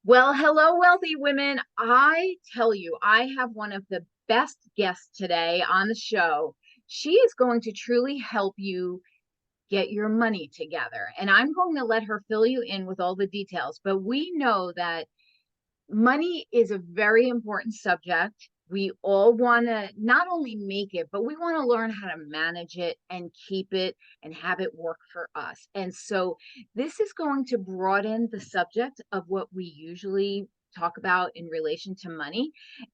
Well, hello, wealthy women. I tell you, I have one of the best guests today on the show. She is going to truly help you get your money together. And I'm going to let her fill you in with all the details. But we know that money is a very important subject. We all want to not only make it, but we want to learn how to manage it and keep it and have it work for us. And so this is going to broaden the subject of what we usually talk about in relation to money.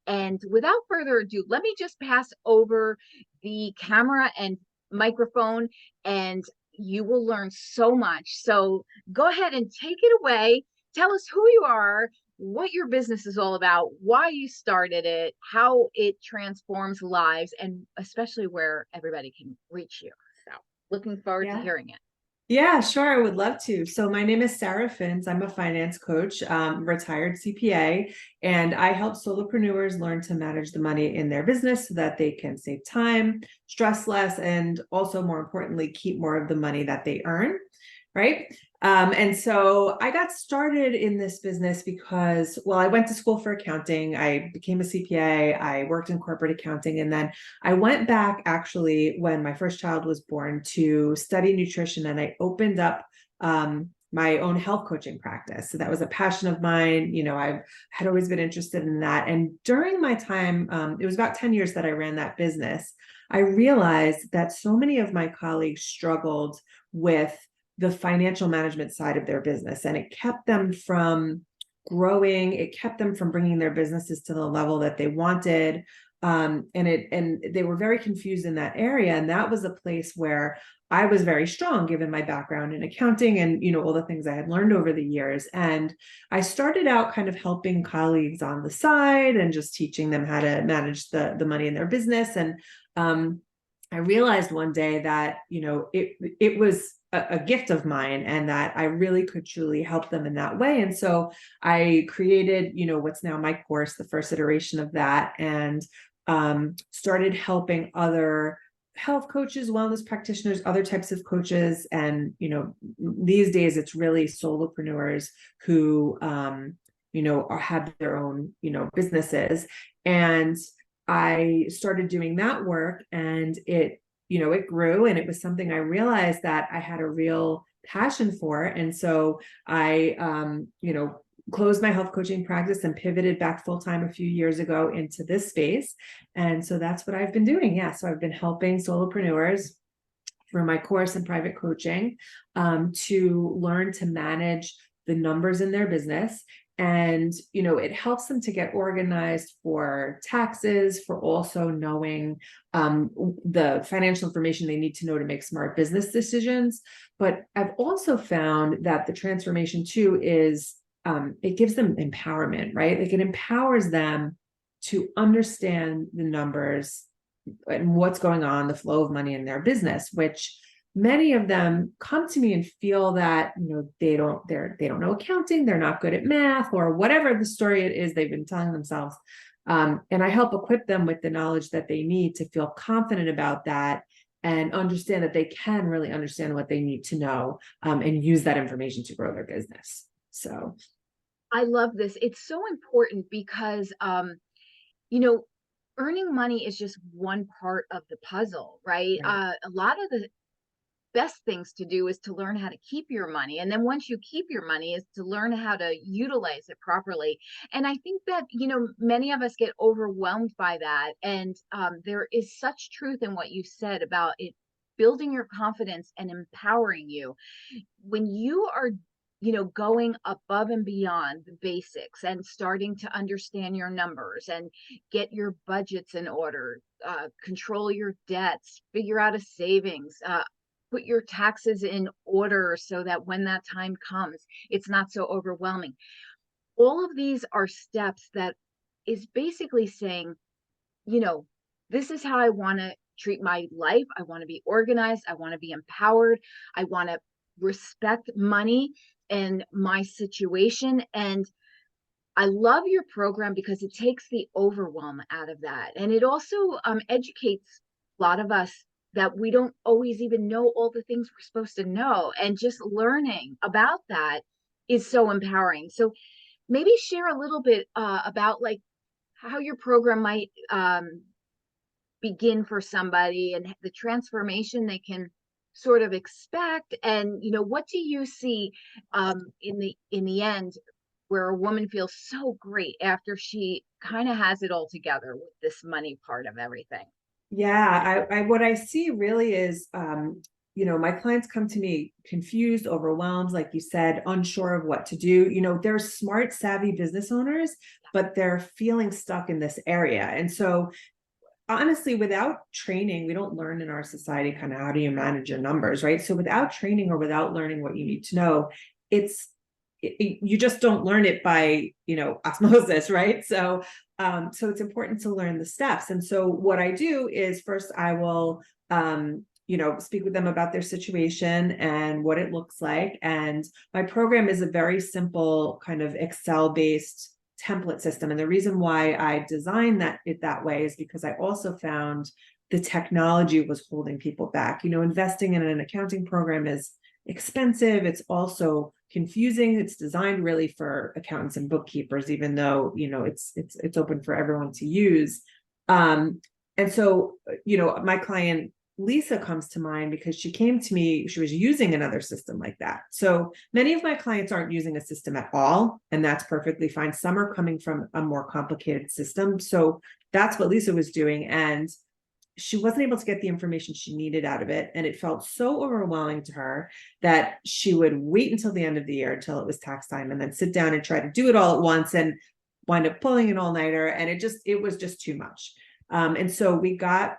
And without further ado, let me just pass over the camera and microphone, and you will learn so much. So go ahead and take it away. Tell us who you are, what your business is all about, why you started it, how it transforms lives, and especially where everybody can reach you. So, looking forward to Yeah. hearing it. Yeah, sure. I would love to. So my name is Sara. I'm a finance coach, retired CPA, and I help solopreneurs learn to manage the money in their business so that they can save time, stress less, and also more importantly, keep more of the money that they earn, right? And so I got started in this business because, well, I went to school for accounting. I became a CPA. I worked in corporate accounting. And then I went back actually when my first child was born to study nutrition, and I opened up my own health coaching practice. So that was a passion of mine. I had always been interested in that. And during my time, it was about 10 years that I ran that business. I realized that so many of my colleagues struggled with the financial management side of their business, and it kept them from growing. It kept them from bringing their businesses to the level that they wanted. And they were very confused in that area. And that was a place where I was very strong, given my background in accounting and all the things I had learned over the years. And I started out kind of helping colleagues on the side and just teaching them how to manage the money in their business. And I realized one day that it was a gift of mine, and that I really could truly help them in that way. And so I created what's now my course, the first iteration of that, and started helping other health coaches, wellness practitioners, other types of coaches. And these days it's really solopreneurs who have their own businesses. And I started doing that work, and it grew, and it was something I realized that I had a real passion for. And so I closed my health coaching practice and pivoted back full-time a few years ago into this space. And so that's what I've been doing. Yeah. So I've been helping solopreneurs through my course and private coaching to learn to manage the numbers in their business. And it helps them to get organized for taxes, for also knowing the financial information they need to know to make smart business decisions. But I've also found that the transformation too is it gives them empowerment, right? Like, it empowers them to understand the numbers and what's going on, the flow of money in their business, which many of them come to me and feel that they don't know accounting, they're not good at math, or whatever the story it is they've been telling themselves. And I help equip them with the knowledge that they need to feel confident about that, and understand that they can really understand what they need to know, and use that information to grow their business. So I love this. It's so important because, you know, earning money is just one part of the puzzle, right? right. A lot of the best things to do is to learn how to keep your money. And then once you keep your money is to learn how to utilize it properly. And I think that, many of us get overwhelmed by that. And there is such truth in what you said about it building your confidence and empowering you. When you are going above and beyond the basics and starting to understand your numbers and get your budgets in order, control your debts, figure out a savings, put your taxes in order so that when that time comes, it's not so overwhelming. All of these are steps that is basically saying, you know, this is how I want to treat my life. I want to be organized. I want to be empowered. I want to respect money and my situation. And I love your program because it takes the overwhelm out of that. And it also educates a lot of us that we don't always even know all the things we're supposed to know. And just learning about that is so empowering. So maybe share a little bit about like how your program might begin for somebody and the transformation they can sort of expect. And what do you see in the end, where a woman feels so great after she kind of has it all together with this money part of everything? Yeah, I what I see really is, my clients come to me confused, overwhelmed, like you said, unsure of what to do. They're smart, savvy business owners, but they're feeling stuck in this area. And so honestly, without training, we don't learn in our society kind of how do you manage your numbers, right? So without training or without learning what you need to know, it's you just don't learn it by osmosis, right? So it's important to learn the steps. And so what I do is first I will speak with them about their situation and what it looks like. And my program is a very simple kind of Excel based template system. And the reason why I designed it that way is because I also found the technology was holding people back. Investing in an accounting program is expensive. It's also confusing. It's designed really for accountants and bookkeepers, even though it's open for everyone to use. And so my client Lisa comes to mind because she came to me, she was using another system like that. So many of my clients aren't using a system at all, and that's perfectly fine. Some are coming from a more complicated system. So that's what Lisa was doing. And she wasn't able to get the information she needed out of it. And it felt so overwhelming to her that she would wait until the end of the year, until it was tax time, and then sit down and try to do it all at once and wind up pulling an all-nighter. And it was just too much. And so we got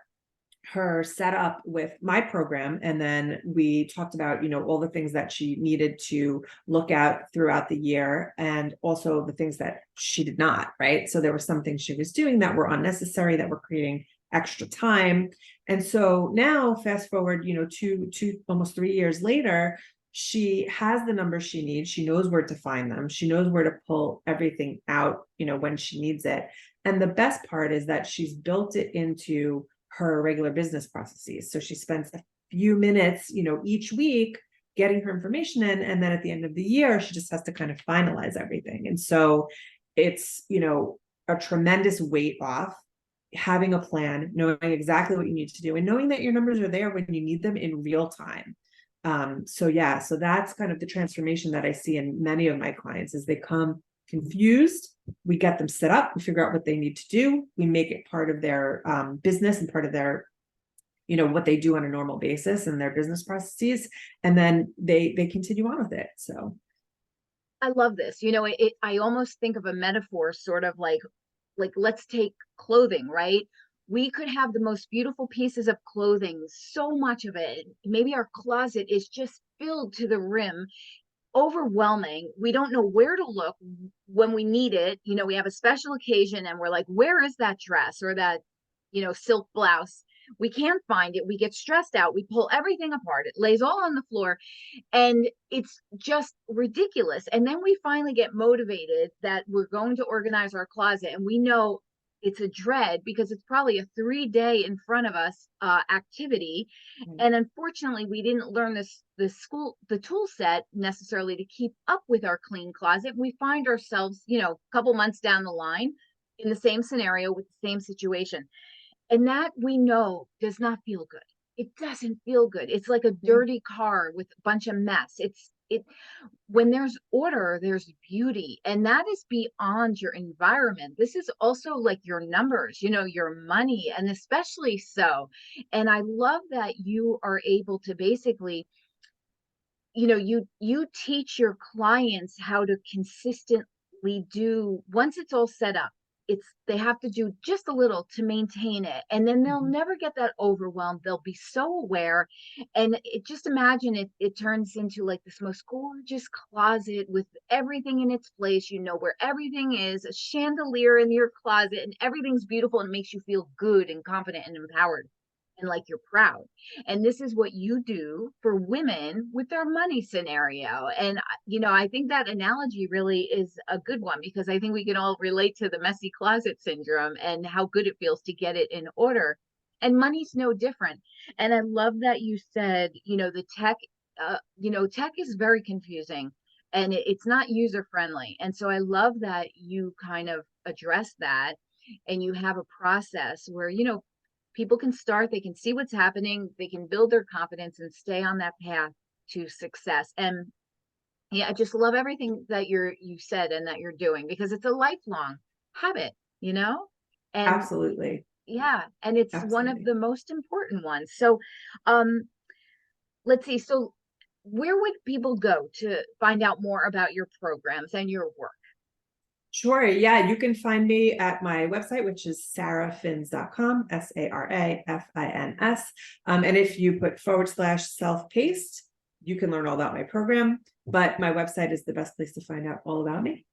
her set up with my program, and then we talked about all the things that she needed to look at throughout the year, and also the things that she did not, right? So there were some things she was doing that were unnecessary, that were creating extra time. And so now fast forward two almost 3 years later, she has the numbers she needs. She knows where to find them. She knows where to pull everything out when she needs it. And the best part is that she's built it into her regular business processes. So she spends a few minutes, each week getting her information in. And then at the end of the year, she just has to kind of finalize everything. And so it's, a tremendous weight off, having a plan, knowing exactly what you need to do, and knowing that your numbers are there when you need them in real time. So that's kind of the transformation that I see in many of my clients. As they come confused, we get them set up, we figure out what they need to do, we make it part of their business and part of their what they do on a normal basis and their business processes, and then they continue on with it. So I love this. I almost think of a metaphor sort of like let's take clothing, right? We could have the most beautiful pieces of clothing, so much of it, maybe our closet is just filled to the rim, overwhelming. We don't know where to look when we need it. We have a special occasion and we're like, where is that dress or that, silk blouse? We can't find it. We get stressed out. We pull everything apart. It lays all on the floor, and it's just ridiculous. And then we finally get motivated that we're going to organize our closet, and we know it's a dread because it's probably a 3 day in front of us activity. And unfortunately we didn't learn the tool set necessarily to keep up with our clean closet. We find ourselves a couple months down the line in the same scenario with the same situation, and that we know does not feel good. It doesn't feel good. It's like a dirty car with a bunch of mess. It When there's order, there's beauty, and that is beyond your environment. This is also like your numbers, your money, and especially so. And I love that you are able to basically, you teach your clients how to consistently do, once it's all set up, they have to do just a little to maintain it, and then they'll Mhm. never get that overwhelmed. They'll be so aware. And just imagine it turns into like this most gorgeous closet with everything in its place, where everything is, a chandelier in your closet, and everything's beautiful, and it makes you feel good and confident and empowered and like you're proud. And this is what you do for women with their money scenario. And I think that analogy really is a good one, because I think we can all relate to the messy closet syndrome and how good it feels to get it in order. And money's no different. And I love that you said, the tech, tech is very confusing. and it's not user friendly. And so I love that you kind of address that, and you have a process where, people can start, they can see what's happening, they can build their confidence and stay on that path to success. And yeah, I just love everything that you said and that you're doing, because it's a lifelong habit, you know? And Absolutely. yeah, and it's one of Absolutely. the most important ones. So, um, let's see. So, where would people go to find out more about your programs and your work? Sure. Yeah, you can find me at my website, which is sarafins.com, SARAFINS. And if you put / self-paced, you can learn all about my program. But my website is the best place to find out all about me.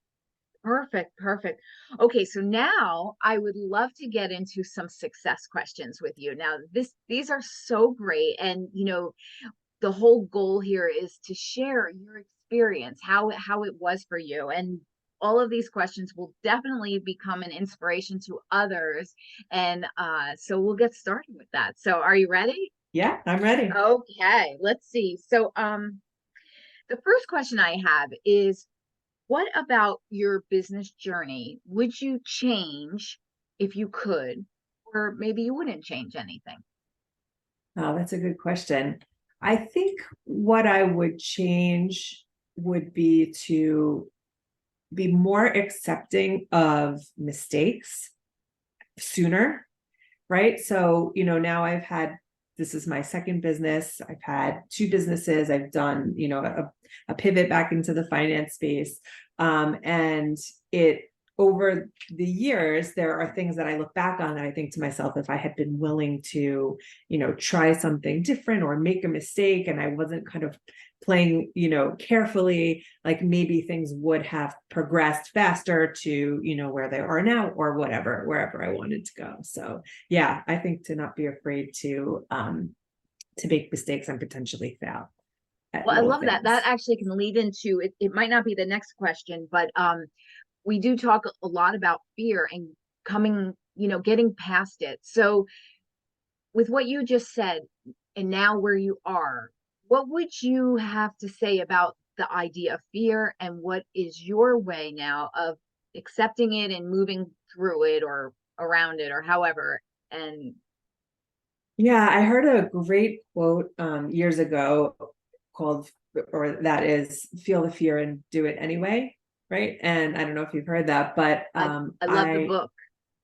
Perfect, perfect. Okay, so now I would love to get into some success questions with you. Now, these are so great, and the whole goal here is to share your experience, how it was for you. And all of these questions will definitely become an inspiration to others. And so we'll get started with that. So are you ready? Yeah, I'm ready. Okay, let's see. So the first question I have is, what about your business journey would you change if you could, or maybe you wouldn't change anything? Oh, that's a good question. I think what I would change would be to be more accepting of mistakes sooner, right? So, now this is my second business. I've had two businesses. I've done, a pivot back into the finance space. And it, over the years, there are things that I look back on that I think to myself, if I had been willing to, try something different or make a mistake, and I wasn't kind of playing, carefully, like maybe things would have progressed faster to, where they are now, or wherever I wanted to go. So yeah, I think to not be afraid to make mistakes and potentially fail at Well, I little love that. That things. actually can lead into it. It might not be the next question, but we do talk a lot about fear and coming, getting past it. So, with what you just said, and now where you are, what would you have to say about the idea of fear, and what is your way now of accepting it and moving through it or around it or however? And Yeah, I heard a great quote years ago called, or that is, feel the fear and do it anyway, right? And I don't know if you've heard that, but I love the book.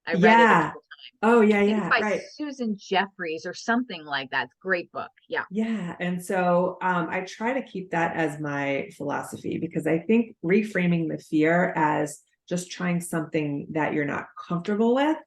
I read it a yeah. couple times. Oh yeah, I think it's yeah, by right. Susan Jeffries or something like that. It's a great book. Yeah. Yeah. And so I try to keep that as my philosophy, because I think reframing the fear as just trying something that you're not comfortable with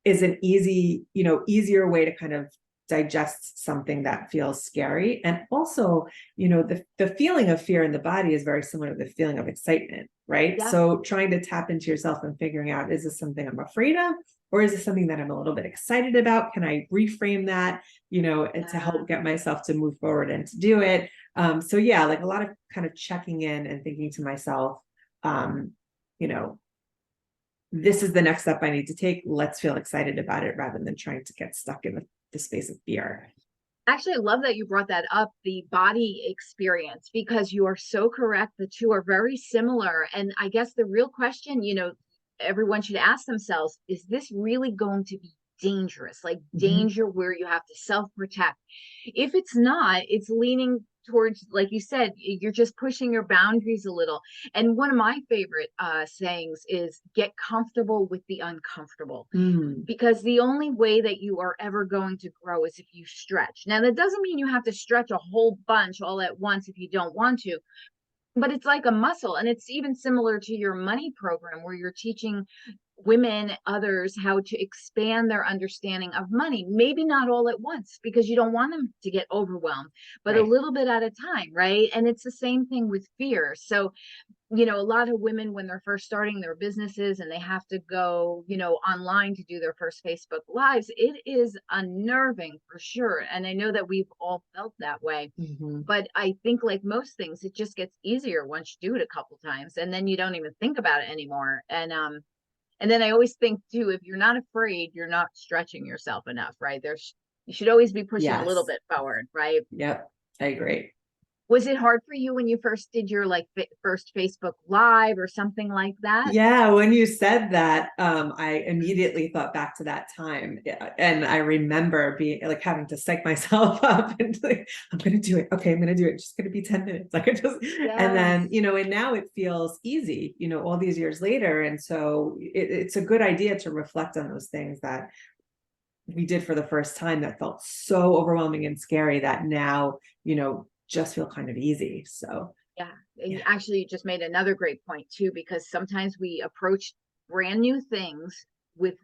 is an easier way to kind of digest something that feels scary. And also, the feeling of fear in the body is very similar to the feeling of excitement, right? Yeah. So trying to tap into yourself and figuring out, is this something I'm afraid of? Or is this something that I'm a little bit excited about? Can I reframe that, to Yeah. help get myself to move forward and to do it? So yeah, like a lot of kind of checking in and thinking to myself, um, you know, this is the next step I need to take. Let's feel excited about it rather than trying to get stuck in the space of fear. Actually, I love that you brought that up, the body experience, because you are so correct. The two are very similar. And I guess the real question, everyone should ask themselves, is this really going to be dangerous? Like Mhm. danger where you have to self protect. If it's not, it's leaning towards, like you said, you're just pushing your boundaries a little. And one of my favorite sayings is, get comfortable with the uncomfortable, Mm, because the only way that you are ever going to grow is if you stretch. Now, that doesn't mean you have to stretch a whole bunch all at once if you don't want to, but it's like a muscle. And it's even similar to your money program, where you're teaching women, others, how to expand their understanding of money. Maybe not all at once, because you don't want them to get overwhelmed, but a right. little bit at a time, right? And it's the same thing with fear. So a lot of women, when they're first starting their businesses and they have to go, online to do their first Facebook lives, it is unnerving for sure. And I know that we've all felt that way. Mhm. But I think, like most things, it just gets easier once you do it a couple times, and then you don't even think about it anymore. And then I always think too, if you're not afraid, you're not stretching yourself enough, right? You should always be pushing a little Yes. bit forward, right? Yep. I agree. Was it hard for you when you first did your like first Facebook Live or something like that? Yeah, when you said that, I immediately thought back to that time. Yeah, and I remember being like having to psych myself up and like, I'm gonna do it. Okay, I'm gonna do it. It's just gonna be 10 minutes. Like I just, and then, Yes. and now it feels easy, all these years later. And so it's a good idea to reflect on those things that we did for the first time that felt so overwhelming and scary that now, just feel kind of easy. So Yeah. And yeah, actually, you just made another great point too, because sometimes we approach brand new things with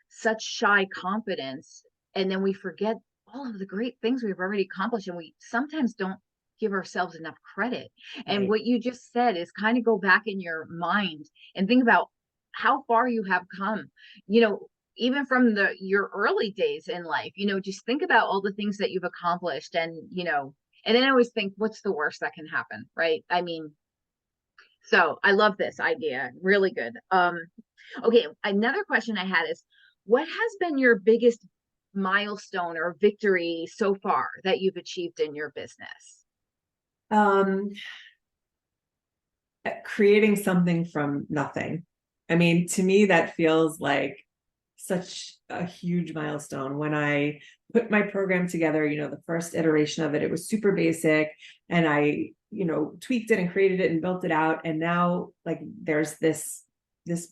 such shy confidence, and then we forget all of the great things we've already accomplished, and we sometimes don't give ourselves enough credit. And right. what you just said is kind of go back in your mind and think about how far you have come. You know, even from your early days in life, just think about all the things that you've accomplished, and then I always think, what's the worst that can happen, right? I mean, so I love this idea. Really good. Okay, another question I had is, what has been your biggest milestone or victory so far that you've achieved in your business? Um, Creating something from nothing. I mean, to me, that feels like such a huge milestone. When I put my program together, the first iteration of it, it was super basic, and I, tweaked it and created it and built it out. And now like there's this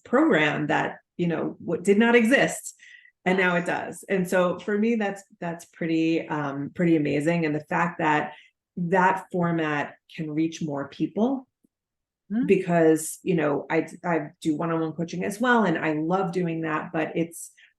program that, what did not exist. And now it Yes. does. And so for me, that's pretty amazing. And the fact that that format can reach more people, Hmm? because I do one-on-one coaching as well, and I love doing that, but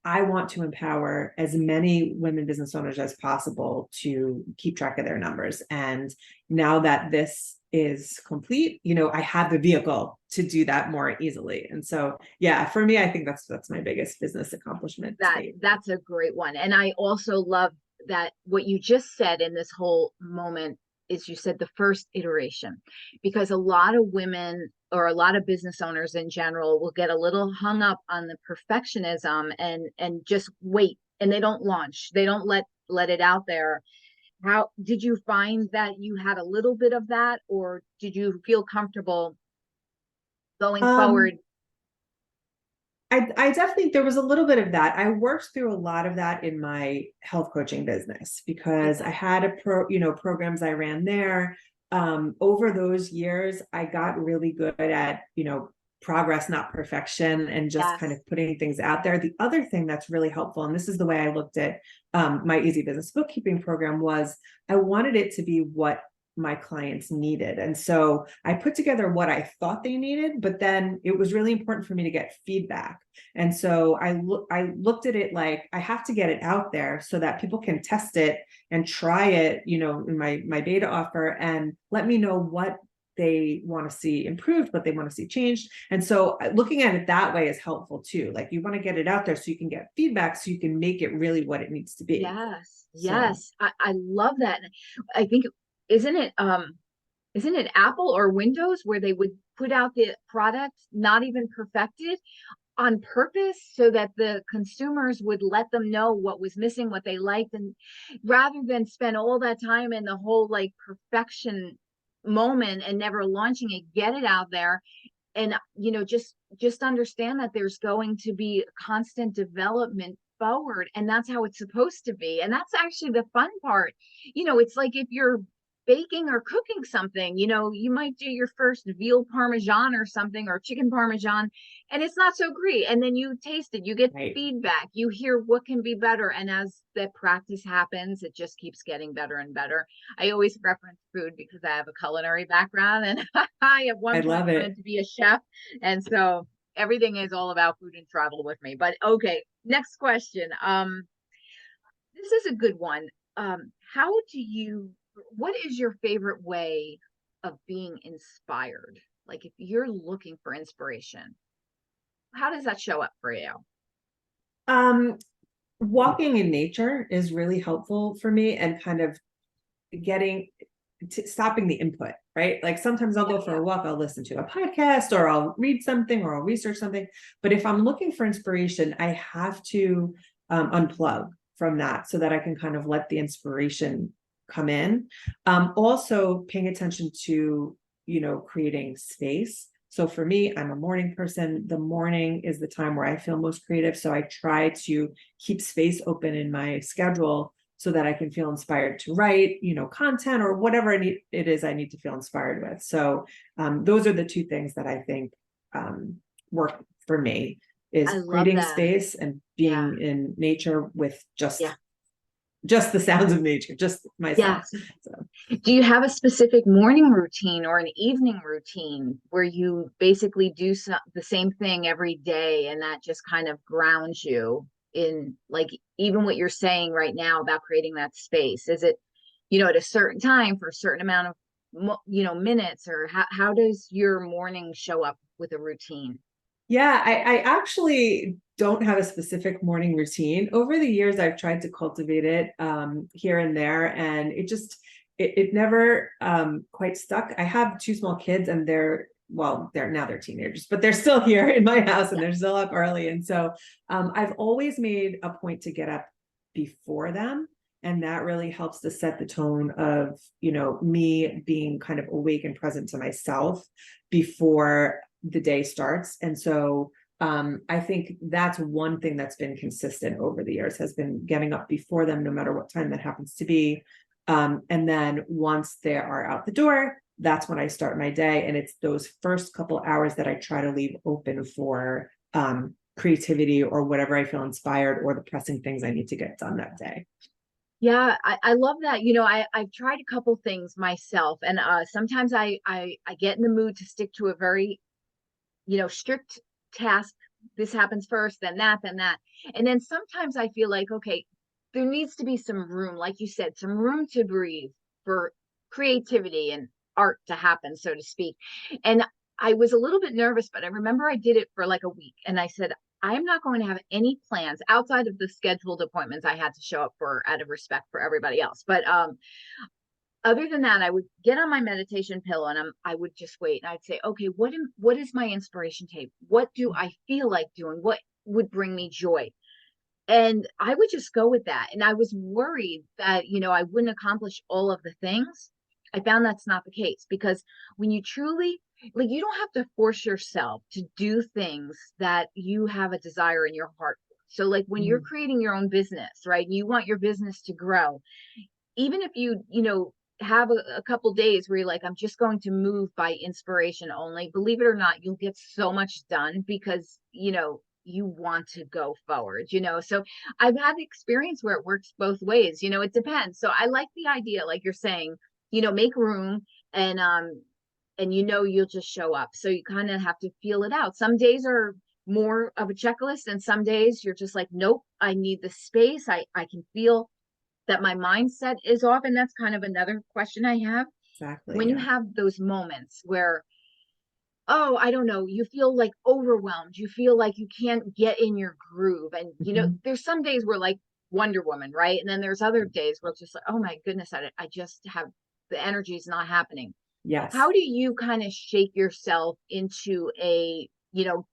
I want to empower as many women business owners as possible to keep track of their numbers. And now that this is complete, I have the vehicle to do that more easily. And so yeah, for me, I think that's my biggest business accomplishment to date. That's a great one. And I also love that what you just said in this whole moment is you said the first iteration, because a lot of women or a lot of business owners in general will get a little hung up on the perfectionism and just wait, and they don't launch. They don't let it out there. How did you find that you had a little bit of that, or did you feel comfortable going Um, forward? I definitely, there was a little bit of that. I worked through a lot of that in my health coaching business because I Okay. had programs I ran there. Over those years, I got really good at, progress, not perfection, and just kind Yes. of putting things out there. The other thing that's really helpful, and this is the way I looked at my Easy Business bookkeeping program, was I wanted it to be what my clients needed. And so I put together what I thought they needed, but then it was really important for me to get feedback. And so I looked at it like I have to get it out there so that people can test it and try it, in my beta offer, and let me know what they want to see improved, what they want to see changed. And so looking at it that way is helpful too. Like you want to get it out there so you can get feedback so you can make it really what it needs to be. Yes, So yes. I love that. I think isn't it isn't it Apple or Windows where they would put out the product not even perfected on purpose so that the consumers would let them know what was missing, what they liked, and rather than spend all that time in the whole like perfection moment and never launching it, get it out there, and just understand that there's going to be constant development forward, and that's how it's supposed to be, and that's actually the fun part. It's like if you're baking or cooking something, you might do your first veal parmesan or something, or chicken parmesan, and it's not so great, and then you taste it, you get right. feedback, you hear what can be better, and as the practice happens, it just keeps getting better and better. I always reference food because I have a culinary background, and I at I one point love it. wanted to be a chef. And so everything is all about food and travel with me. But okay, next question. This is a good one. How do you, what is your favorite way of being inspired? Like if you're looking for inspiration, how does that show up for you? Um, Walking in nature is really helpful for me, and kind of getting stopping the input, right? Like sometimes I'll Yeah, go for yeah. a walk, I'll listen to a podcast, or I'll read something, or I'll research something. But if I'm looking for inspiration, I have to unplug from that so that I can kind of let the inspiration come in. Also paying attention to, creating space. So for me, I'm a morning person. The morning is the time where I feel most creative. So I try to keep space open in my schedule so that I can feel inspired to write, content or whatever it is I need to feel inspired with. So those are the two things that I think work for me, I is love creating that. space and Yeah. being in nature with Yeah. just the sounds of nature, just myself. Yes. So Do you have a specific morning routine or an evening routine where you basically do the same thing every day and that just kind of grounds you in, like, even what you're saying right now about creating that space? Is it, at a certain time for a certain amount of, minutes, or how does your morning show up with a routine? yeah, I actually don't have a specific morning routine. Over the years, I've tried to cultivate it here and there, and it never quite stuck. I have two small kids, and they're teenagers, but they're still here in my house, and Yeah. they're still up early. And so I've always made a point to get up before them. And that really helps to set the tone of, me being kind of awake and present to myself before the day starts. And so I think that's one thing that's been consistent over the years, has been getting up before them, no matter what time that happens to be. And then once they are out the door, that's when I start my day. And it's those first couple hours that I try to leave open for creativity or whatever I feel inspired, or the pressing things I need to get done that day. Yeah, I love that. I've tried a couple things myself, and sometimes I get in the mood to stick to a very, strict task. This happens first, then that, then that. And then sometimes I feel like, okay, there needs to be some room, like you said, some room to breathe for creativity and art to happen, so to speak. And I was a little bit nervous, but I remember I did it for like a week, and I said, I'm not going to have any plans outside of the scheduled appointments I had to show up for out of respect for everybody else. But other than that, I would get on my meditation pillow, and I would just wait, and I'd say, okay, what is my inspiration tape? What do I feel like doing? What would bring me joy? And I would just go with that. And I was worried that, I wouldn't accomplish all of the things. I found that's not the case, because when you truly, like, you don't have to force yourself to do things that you have a desire in your heart for. So like when you're Mhm. creating your own business, right? And you want your business to grow, even if you have a couple days where you're like, I'm just going to move by inspiration only, believe it or not, you'll get so much done because you want to go forward. So I've had the experience where it works both ways. It depends. So I like the idea, like you're saying, make room, and you'll just show up. So you kind of have to feel it out. Some days are more of a checklist, and some days you're just like, nope, I need the space. I can feel that my mindset is off. And that's kind of another question I have. Exactly. When you Yeah. have those moments where, oh, I don't know, you feel like overwhelmed, you feel like you can't get in your groove. And, Mhm. there's some days where, like Wonder Woman, right? And then there's other days where it's just like, oh my goodness, I just have, the energy is not happening. Yes. How do you kind of shake yourself into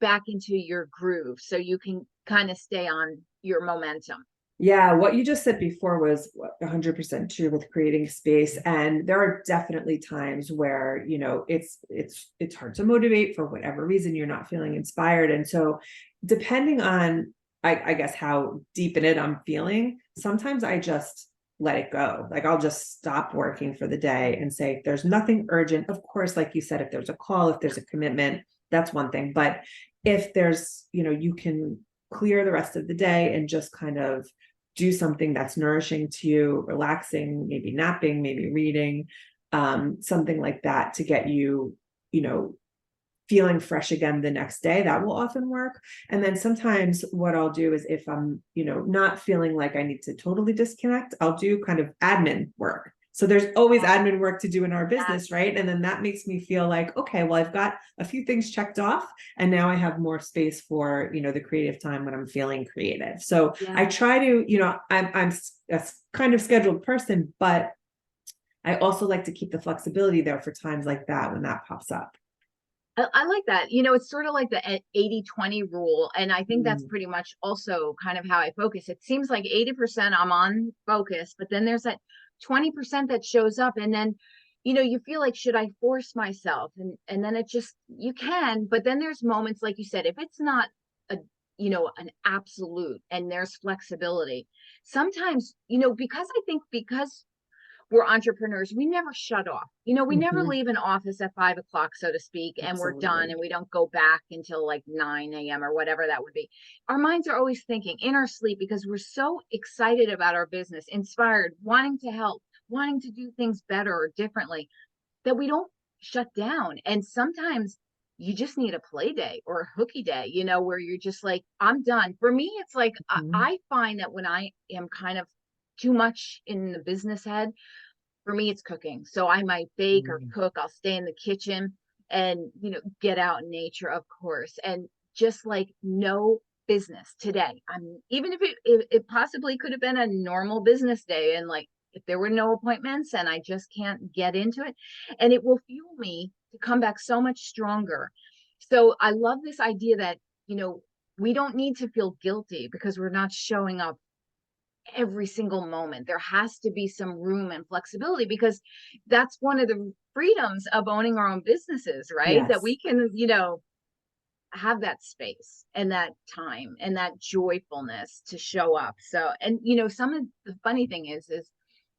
back into your groove so you can kind of stay on your momentum? Yeah, what you just said before was 100% true with creating space. And there are definitely times where, it's hard to motivate for whatever reason you're not feeling inspired. And so depending on, I guess, how deep in it I'm feeling, sometimes I just let it go. Like I'll just stop working for the day and say, there's nothing urgent. Of course, like you said, if there's a call, if there's a commitment, that's one thing. But if there's, you can clear the rest of the day and just kind of do something that's nourishing to you, relaxing, maybe napping, maybe reading, something like that to get you, you know, feeling fresh again the next day. That will often work. And then sometimes what I'll do is, if I'm, not feeling like I need to totally disconnect, I'll do kind of admin work. So there's always admin work to do in our business, Yes. right? And then that makes me feel like, okay, well, I've got a few things checked off, and now I have more space for, the creative time when I'm feeling creative. So I Yeah. try to, I'm a kind of scheduled person, but I also like to keep the flexibility there for times like that when that pops up. I like that. It's sort of like the 80-20 rule. And I think that's Mm. pretty much also kind of how I focus. It seems like 80% I'm on focus, but then there's that 20% that shows up. And then, you feel like, should I force myself? And then it just, you can, but then there's moments, like you said, if it's not a, an absolute, and there's flexibility. Sometimes, because I think, because we're entrepreneurs, we never shut off. We never Mhm. leave an office at 5 o'clock, so to speak, and we're done, Absolutely. and we don't go back until like 9 a.m. or whatever that would be. Our minds are always thinking in our sleep, because we're so excited about our business, inspired, wanting to help, wanting to do things better or differently, that we don't shut down. And sometimes you just need a play day or a hooky day, where you're just like, I'm done. For me, it's like, Mhm. I find that when I am kind of too much in the business head, for me, it's cooking. So I might bake or Mhm. cook. I'll stay in the kitchen and, get out in nature, of course. And just like, no business today. Even if it possibly could have been a normal business day, and like, if there were no appointments and I just can't get into it, and it will fuel me to come back so much stronger. So I love this idea that, we don't need to feel guilty because we're not showing up every single moment. There has to be some room and flexibility, because that's one of the freedoms of owning our own businesses, right? That Yes. we can, have that space and that time and that joyfulness to show up. So, and some of the funny thing is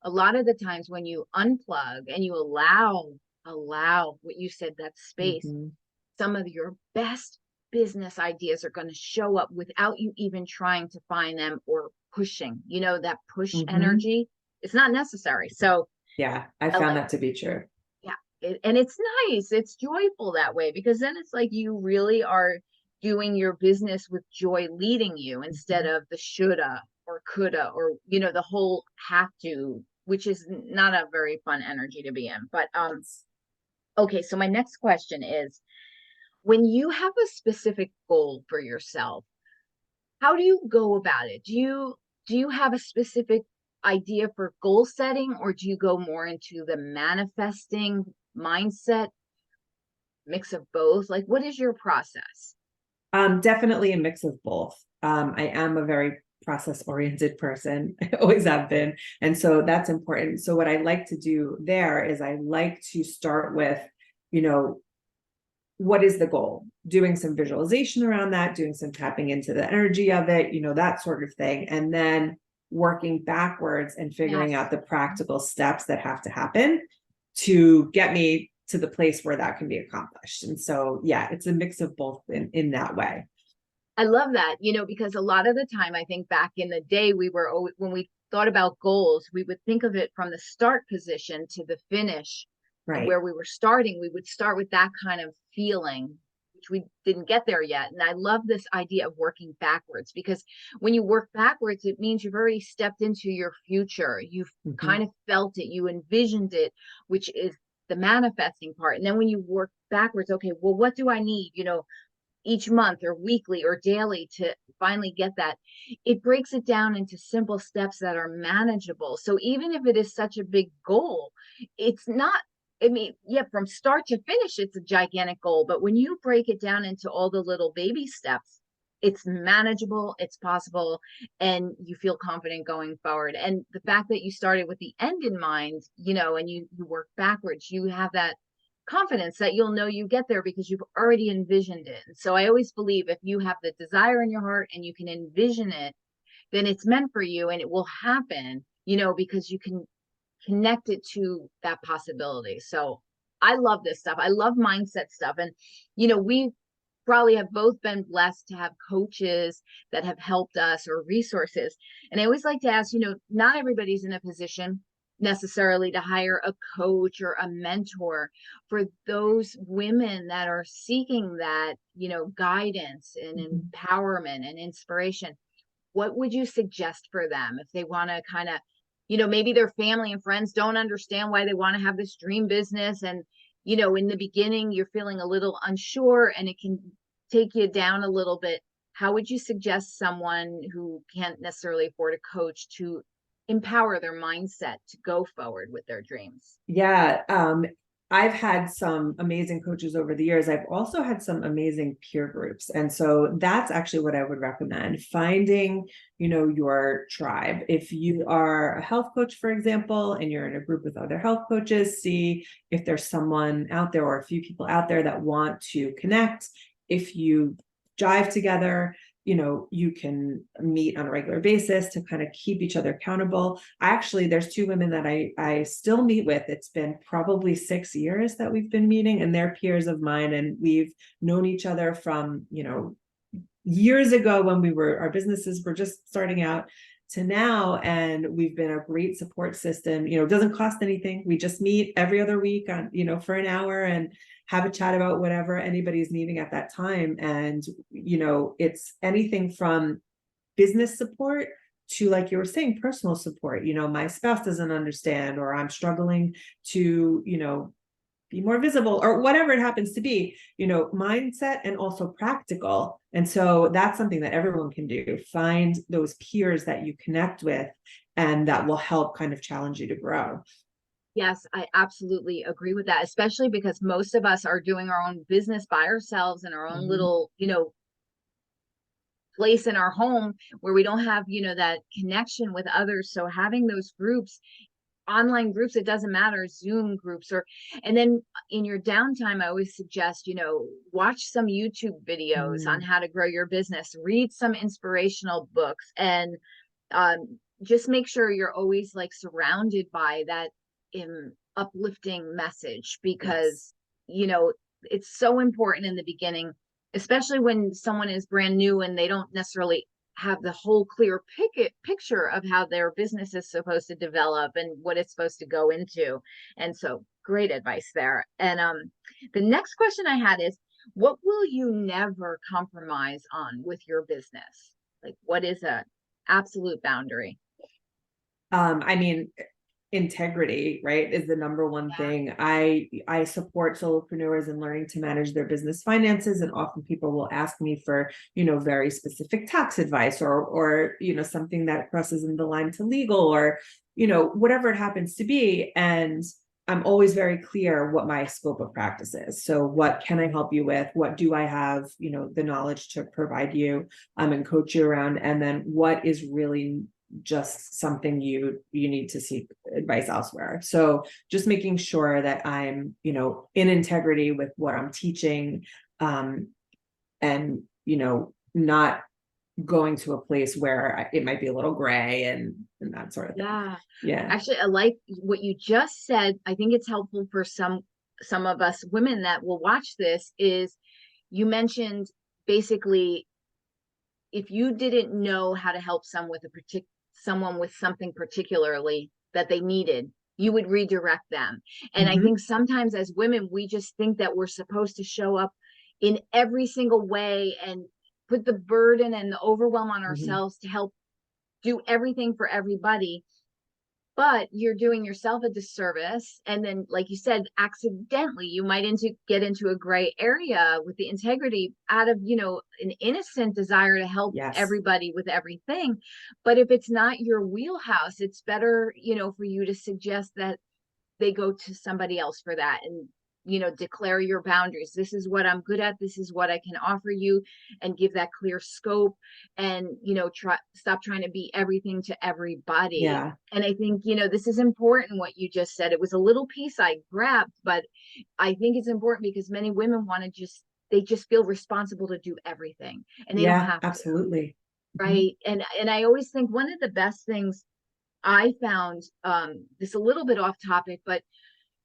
a lot of the times when you unplug and you allow what you said, that space, Mhm. some of your best business ideas are going to show up without you even trying to find them or pushing, that push Mhm. energy. It's not necessary. So Yeah, I I found like that to be true. it. Yeah. And it's nice. It's joyful that way, because then it's like you really are doing your business with joy leading you, instead Mhm. of the shoulda or coulda, or, the whole have to, which is not a very fun energy to be in. But, okay. So my next question is, when you have a specific goal for yourself, how do you go about it? Do you have a specific idea for goal setting, or do you go more into the manifesting mindset, mix of both? Like, what is your process? Definitely a mix of both. I am a very process oriented person. I always have been. And so that's important. So what I like to do there is I like to start with, you know, what is the goal? Doing some visualization around that, doing some tapping into the energy of it, that sort of thing. And then working backwards and figuring Yes. out the practical steps that have to happen to get me to the place where that can be accomplished. And so, yeah, it's a mix of both in that way. I love that, because a lot of the time, I think back in the day, when we thought about goals, we would think of it from the start position to the finish, and Right. where we were starting, we would start with that kind of feeling, which we didn't get there yet. And I love this idea of working backwards, because when you work backwards, it means you've already stepped into your future. You've Mhm. kind of felt it, you envisioned it, which is the manifesting part. And then when you work backwards, okay, well, what do I need? Each month or weekly or daily to finally get that, it breaks it down into simple steps that are manageable. So even if it is such a big goal, it's not, I mean, yeah, from start to finish, it's a gigantic goal. But when you break it down into all the little baby steps, it's manageable, it's possible, and you feel confident going forward. And the fact that you started with the end in mind, and you work backwards, you have that confidence that you'll know you get there because you've already envisioned it. And so I always believe, if you have the desire in your heart and you can envision it, then it's meant for you and it will happen, because you can connect it to that possibility. So I love this stuff. I love mindset stuff. And, we probably have both been blessed to have coaches that have helped us, or resources. And I always like to ask, not everybody's in a position necessarily to hire a coach or a mentor. For those women that are seeking that, guidance and Mhm. empowerment and inspiration, what would you suggest for them if they want to kind of, maybe their family and friends don't understand why they want to have this dream business, and in the beginning you're feeling a little unsure and it can take you down a little bit. How would you suggest someone who can't necessarily afford a coach to empower their mindset to go forward with their dreams? Yeah. I've had some amazing coaches over the years. I've also had some amazing peer groups. And so that's actually what I would recommend, finding, your tribe. If you are a health coach, for example, and you're in a group with other health coaches, see if there's someone out there or a few people out there that want to connect. If you jive together, you can meet on a regular basis to kind of keep each other accountable. Actually, there's two women that I still meet with. It's been probably 6 years that we've been meeting, and they're peers of mine, and we've known each other from, years ago when our businesses were just starting out to now, and we've been a great support system. It doesn't cost anything. We just meet every other week on, for an hour and have a chat about whatever anybody's needing at that time. And, it's anything from business support to, like you were saying, personal support. My spouse doesn't understand, or I'm struggling to, be more visible, or whatever it happens to be, mindset and also practical. And so that's something that everyone can do. Find those peers that you connect with, and that will help kind of challenge you to grow. Yes, I absolutely agree with that, especially because most of us are doing our own business by ourselves in our own Mhm. little, place in our home where we don't have, that connection with others. So having those groups, online groups, it doesn't matter, Zoom groups, and then in your downtime, I always suggest, watch some YouTube videos on Mm, how to grow your business, read some inspirational books, and just make sure you're always like surrounded by that uplifting message, yes. because it's so important in the beginning, especially when someone is brand new and they don't necessarily have the whole clear picture of how their business is supposed to develop and what it's supposed to go into. And so great advice there. And the next question I had is, what will you never compromise on with your business? Like, what is a absolute boundary? I mean, integrity, right, is the number one thing. I support solopreneurs in learning to manage their business finances, and often people will ask me for, very specific tax advice, or something that crosses in the line to legal, or whatever it happens to be. And I'm always very clear what my scope of practice is. So what can I help you with? What do I have, the knowledge to provide you, and coach you around? And then what is really just something you need to seek advice elsewhere. So just making sure that I'm, in integrity with what I'm teaching, um, and not going to a place where it might be a little gray, and that sort of thing. Yeah. Yeah. Actually, I like what you just said. I think it's helpful for some of us women that will watch this. Is you mentioned basically, if you didn't know how to help someone with something particularly that they needed, you would redirect them. And I Mhm. think sometimes as women, we just think that we're supposed to show up in every single way and put the burden and the overwhelm on Mhm. ourselves to help do everything for everybody, but you're doing yourself a disservice. And then, like you said, accidentally you might get into a gray area with the integrity out of, an innocent desire to help Yes. everybody with everything. But if it's not your wheelhouse, it's better, for you to suggest that they go to somebody else for that, and declare your boundaries. This is what I'm good at, this is what I can offer you, and give that clear scope. And stop trying to be everything to everybody. Yeah. And I think this is important what you just said. It was a little piece I grabbed, but I think it's important because many women want to they just feel responsible to do everything, and they don't Yeah, have to. absolutely. Mhm. Right. And I always think one of the best things I found, this a little bit off topic, but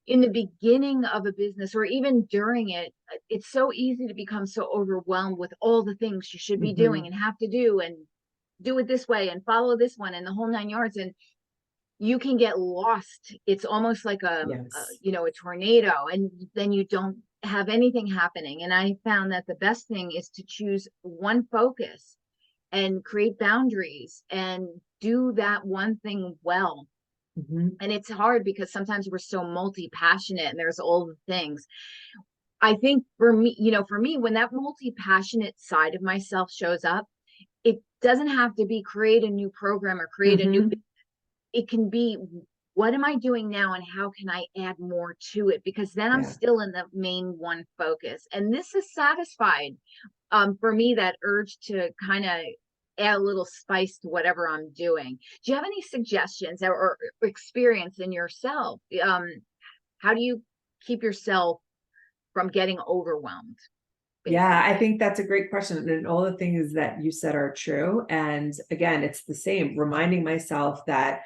in the beginning of a business or even during it, it's so easy to become so overwhelmed with all the things you should be doing Mhm. and have to do, and do it this way and follow this one and the whole nine yards. And you can get lost. It's almost like Yes. a tornado, and then you don't have anything happening. And I found that the best thing is to choose one focus and create boundaries and do that one thing well. Mhm. And it's hard because sometimes we're so multi-passionate and there's all the things. I think for me, when that multi-passionate side of myself shows up, it doesn't have to be create a new program or create a new, Mhm. it can be what am I doing now and how can I add more to it? Because then I'm Yeah. still in the main one focus. And this is satisfied for me, that urge to kind of add a little spice to whatever I'm doing. Do you have any suggestions or experience in yourself? How do you keep yourself from getting overwhelmed, Yeah, I basically? think that's a great question. And all the things that you said are true. And again, it's the same, reminding myself that,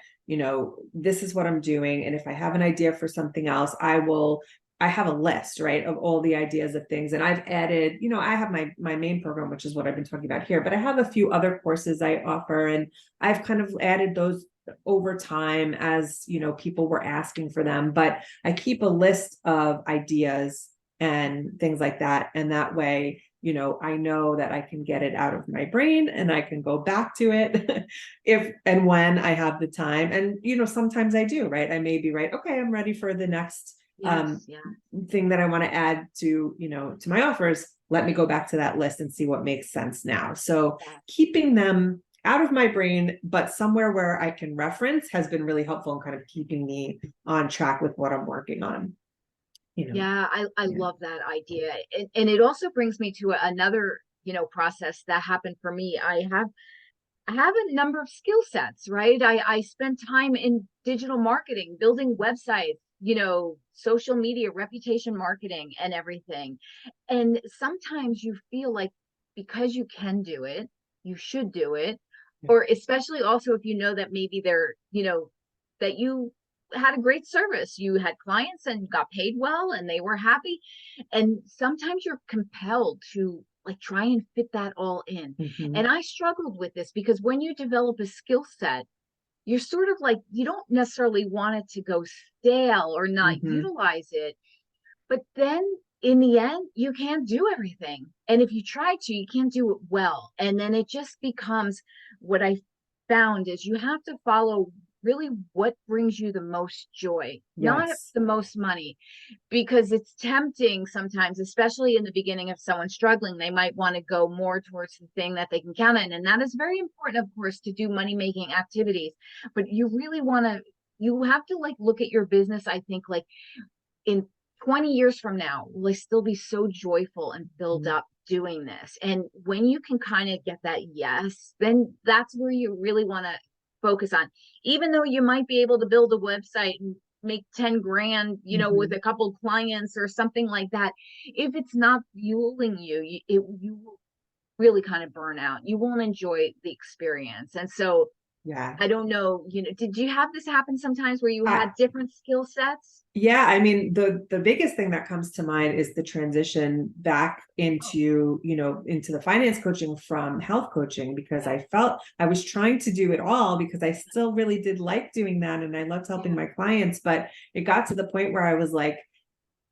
this is what I'm doing. And if I have an idea for something else, I have a list, right, of all the ideas of things. And I've added, I have my main program, which is what I've been talking about here, but I have a few other courses I offer, and I've kind of added those over time as, people were asking for them. But I keep a list of ideas and things like that. And that way, I know that I can get it out of my brain and I can go back to it if and when I have the time. And, sometimes I do, right? I may be right. Okay, I'm ready for the next Yes, yeah, thing that I want to add to, to my offers. Let me go back to that list and see what makes sense now. So yeah. keeping them out of my brain, but somewhere where I can reference has been really helpful in kind of keeping me on track with what I'm working on, Yeah, I Yeah. love that idea. And it also brings me to another, process that happened for me. I have a number of skill sets, right? I spent time in digital marketing, building websites, social media, reputation marketing, and everything. And sometimes you feel like because you can do it, you should do it. Or especially also if you know that maybe that you had a great service, you had clients and got paid well and they were happy. And sometimes you're compelled to like try and fit that all in. Mhm. And I struggled with this because when you develop a skill set, you're sort of like, you don't necessarily want it to go stale or not Mhm. utilize it. But then in the end, you can't do everything. And if you try to, you can't do it well. And then it just becomes what I found is you have to follow really what brings you the most joy, not Yes. the most money, because it's tempting sometimes, especially in the beginning of someone struggling, they might want to go more towards the thing that they can count on. And that is very important, of course, to do money making activities. But you really want to, you have to like look at your business, I think, like in 20 years from now, will I still be so joyful and filled Mhm. up doing this? And when you can kind of get that yes, then that's where you really want to focus on. Even though you might be able to build a website and make 10 grand, with Mhm. a couple clients or something like that, if it's not fueling you, you will really kind of burn out. You won't enjoy the experience. And so Yeah. I don't know, did you have this happen sometimes where you I, had different skill sets? yeah, I mean, the biggest thing that comes to mind is the transition back Oh, into the finance coaching from health coaching, because I felt I was trying to do it all because I still really did like doing that and I loved helping yeah. my clients, but it got to the point where I was like,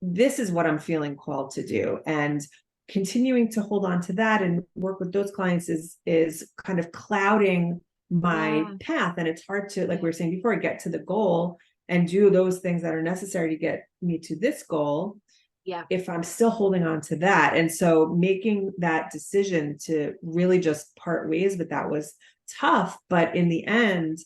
this is what I'm feeling called to do. And continuing to hold on to that and work with those clients is kind of clouding my Yeah, path. And it's hard to, like yeah, we were saying before, get to the goal and do those things that are necessary to get me to this goal yeah, if I'm still holding on to that. And so making that decision to really just part ways with that was tough. But in the end,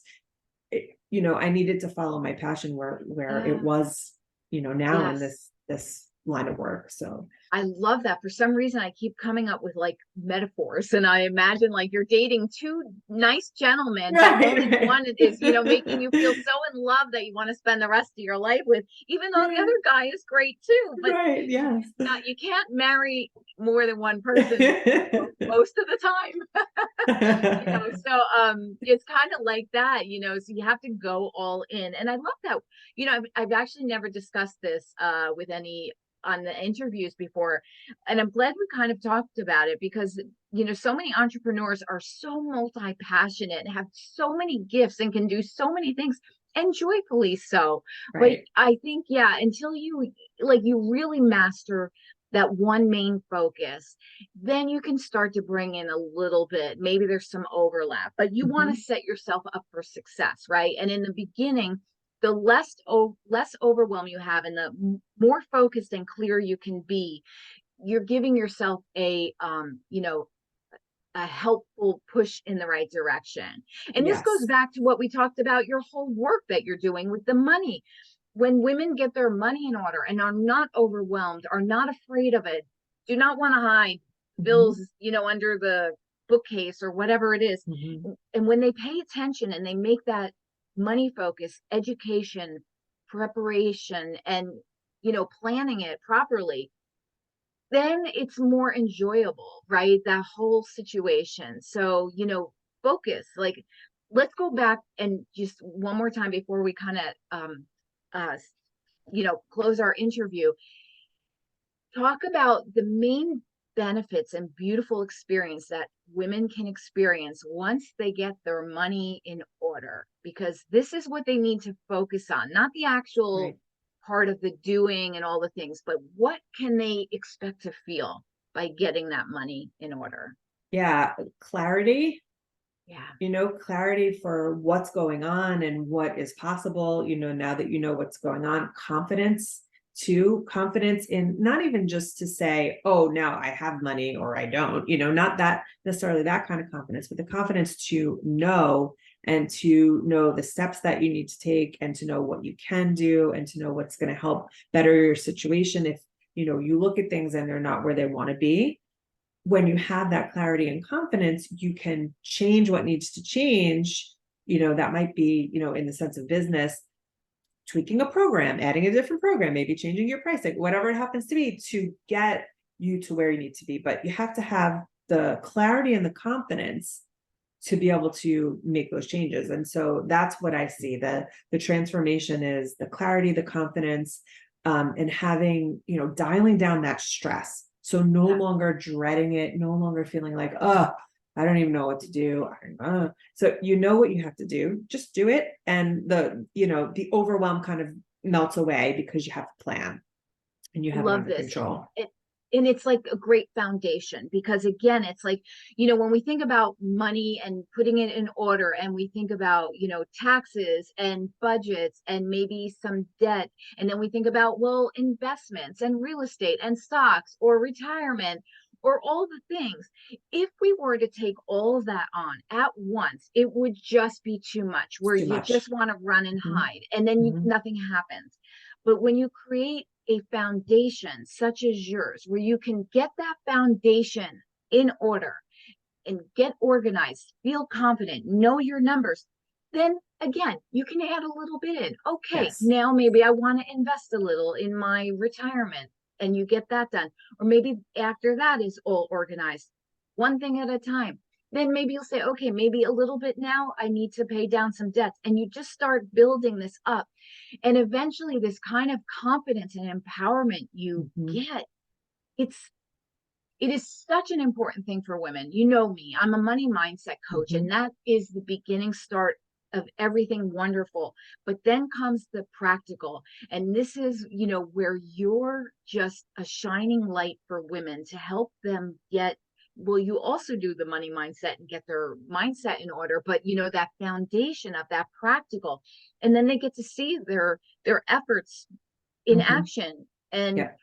I needed to follow my passion where it yeah. was, now in Yes. this line of work. So I love that. For some reason, I keep coming up with like metaphors, and I imagine like you're dating two nice gentlemen, but only right, one is, making you feel so in love that you want to spend the rest of your life with, even though the right, other guy is great too. But right, yes. you can't marry more than one person most of the time. So it's kind of like that, so you have to go all in. And I love that. I've actually never discussed this with any on the interviews before, and I'm glad we kind of talked about it because so many entrepreneurs are so multi-passionate, have so many gifts and can do so many things and joyfully so. But Right. I think, yeah, until you really master that one main focus, then you can start to bring in a little bit. Maybe there's some overlap, but you want to Mhm. set yourself up for success, right? And in the beginning, the less overwhelm you have and the more focused and clear you can be, you're giving yourself a helpful push in the right direction. And this goes Yes. back to what we talked about, your whole work that you're doing with the money. When women get their money in order and are not overwhelmed, are not afraid of it, do not want to hide Mhm. bills, under the bookcase or whatever it is. Mhm. And when they pay attention and they make that money focus, education, preparation, and, planning it properly, then it's more enjoyable, right? That whole situation. So, focus. Like, let's go back and just one more time before we kind of uh close our interview. Talk about the main benefits and beautiful experience that women can experience once they get their money in order, because this is what they need to focus on, not the actual Right. part of the doing and all the things, but what can they expect to feel by getting that money in order. Yeah, clarity, Yeah. clarity for what's going on and what is possible, now that you know what's going on, confidence too, confidence in not even just to say, oh, now I have money or I don't, not that necessarily that kind of confidence, but the confidence to know and to know the steps that you need to take and to know what you can do and to know what's going to help better your situation if you look at things and they're not where they want to be. When you have that clarity and confidence, you can change what needs to change. That might be, in the sense of business, tweaking a program, adding a different program, maybe changing your pricing, whatever it happens to be to get you to where you need to be. But you have to have the clarity and the confidence to be able to make those changes. And so that's what I see. The transformation is the clarity, the confidence, and having, dialing down that stress. So no Yeah. longer dreading it, no longer feeling like, oh, I don't even know what to do. So you know what you have to do, just do it. And the overwhelm kind of melts away because you have a plan and you have it Love under this. control. It, and it's like a great foundation, because again, it's like, when we think about money and putting it in order, and we think about, taxes and budgets and maybe some debt, and then we think about, well, investments and real estate and stocks or retirement or all the things. If we were to take all of that on at once, it would just be too much, It's where too you much. just want to run and Mhm, hide, and then mhm. nothing happens. But when you create a foundation such as yours, where you can get that foundation in order and get organized, feel confident, know your numbers, then again, you can add a little bit in. Okay, Yes. now maybe I want to invest a little in my retirement, and you get that done. Or maybe after that is all organized, one thing at a time. Then maybe you'll say, okay, maybe a little bit now, I need to pay down some debts. And you just start building this up. And eventually, this kind of confidence and empowerment you Mhm, get, it's it is such an important thing for women. You know me, I'm a money mindset coach, mhm. and that is the beginning start of everything wonderful. But then comes the practical. And this is, where you're just a shining light for women to help them get. Well, you also do the money mindset and get their mindset in order, but that foundation of that practical, and then they get to see their efforts in Mhm. action. And Yeah.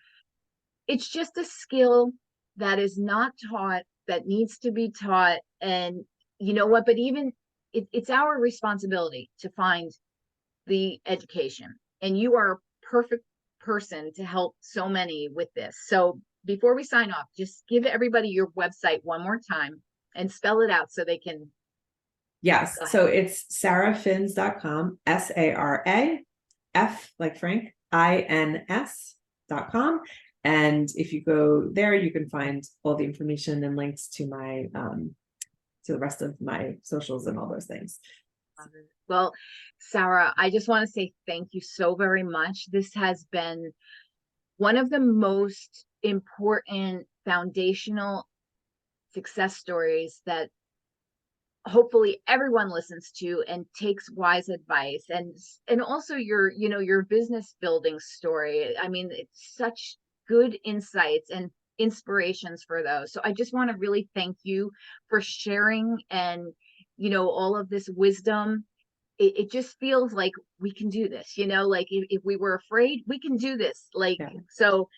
it's just a skill that is not taught, that needs to be taught. And you know what? But even it's our responsibility to find the education. And you are a perfect person to help so many with this. So before we sign off, just give everybody your website one more time and spell it out so they can Yes. go ahead. So it's sarafins.com, SARAF like Frank, INS.com. And if you go there, you can find all the information and links to my to the rest of my socials and all those things. Well, Sara, I just want to say thank you so very much. This has been one of the most important foundational success stories that hopefully everyone listens to and takes wise advice. And also your business building story. I mean, it's such good insights and inspirations for those. So I just want to really thank you for sharing, and all of this wisdom. It just feels like we can do this, like if we were afraid, we can do this, like. Yeah. So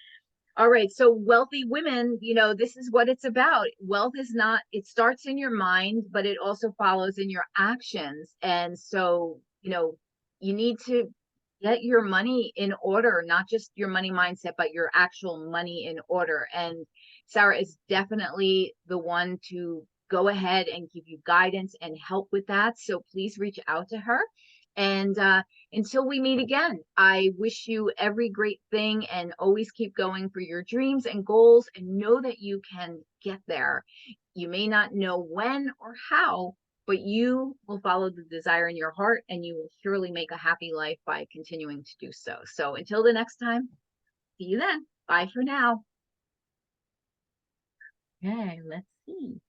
All right. So wealthy women, this is what it's about. Wealth is not, it starts in your mind, but it also follows in your actions. And so, you need to get your money in order, not just your money mindset, but your actual money in order. And Sarah is definitely the one to go ahead and give you guidance and help with that. So please reach out to her. And until we meet again, I wish you every great thing and always keep going for your dreams and goals and know that you can get there. You may not know when or how, but you will follow the desire in your heart and you will surely make a happy life by continuing to do so. So until the next time, see you then. Bye for now. Okay, let's see.